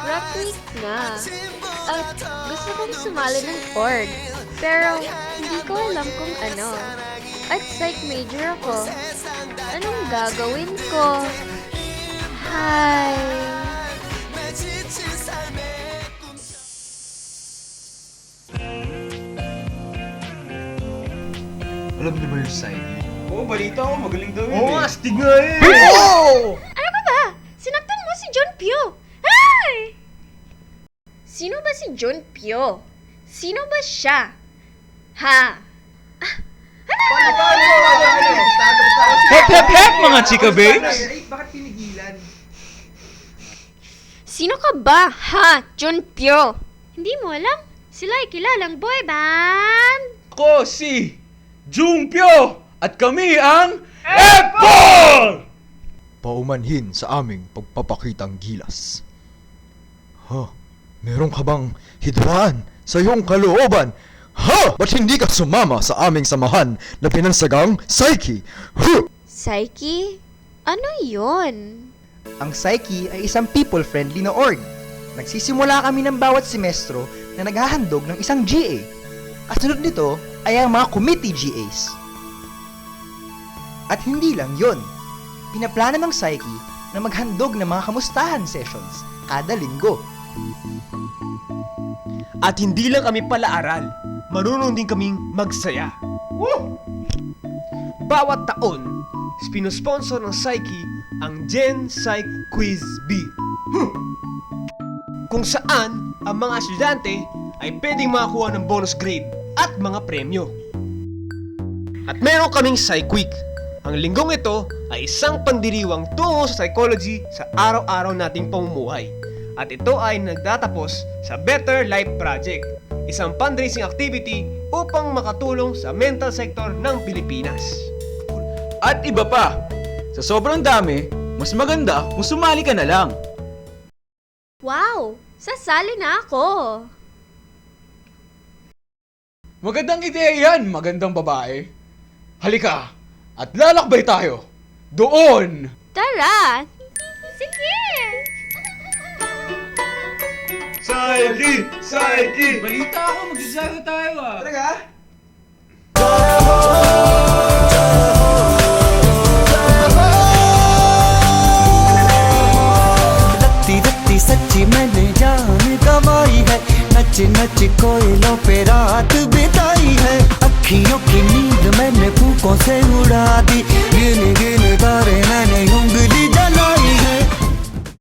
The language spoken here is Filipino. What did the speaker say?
Rock week na. At gusto kong sumali ng org. Pero hindi ko alam kung ano. At psych major ako. Anong gagawin ko? Hi! Alam niyo ba yung Psyche? Oo, balita ko. Magaling daw yun Oo nga, astig nga eh! Oo! Ano ka ba? Sinaktan mo si John Pio! Ay! Sino ba si John Pio? Sino ba siya? Ha? Hep, hep, hep, mga chika babes! Bakit pinigilan? Sino ka ba? Ha? John Pio? Hindi mo alam? Sila ay kilalang boy band! Ako si Jungpyo! At kami ang F4! Paumanhin sa aming pagpapakitang gilas. Ha? Meron ka bang hidwaan sa iyong kalooban? Ha? Ba't hindi ka sumama sa aming samahan na pinansagang Psyche? Huh! Psyche? Ano yon? Ang Psyche ay isang people-friendly na org. Nagsisimula kami ng bawat semestro na naghahandog ng isang GA. Kasunod nito ay ang mga committee GAs. At hindi lang yon. Pinaplano ng Psyche na maghandog ng mga kamustahan sessions kada linggo. At hindi lang kami pala-aral, marunong din kaming magsaya. Woo! Bawat taon, spinosponsor ng Psyche ang Gen Psych Quiz B. Kung saan ang mga estudyante ay pwedeng makakuha ng bonus grade at mga premyo. At meron kaming Psych Week. Ang linggong ito ay isang pandiriwang tungo sa psychology sa araw-araw nating pamumuhay. At ito ay nagtatapos sa Better Life Project, isang fundraising activity upang makatulong sa mental sector ng Pilipinas. At iba pa, sa sobrang dami, mas maganda kung sumali ka na lang. Wow! Sasali na ako! Magandang ideya yan, magandang babae. Halika, at lalakbay tayo. Doon! Tara! Sige! Psyche! Psyche! Balita ako, magsasaga tayo ah. Talaga? रत्ती रत्ती सच्ची मैंने जान गवाई है नच नच कोयलों पे रात बिताई है अखियों की नींद मैंने फूकों से उड़ा दी गिन गिन तारे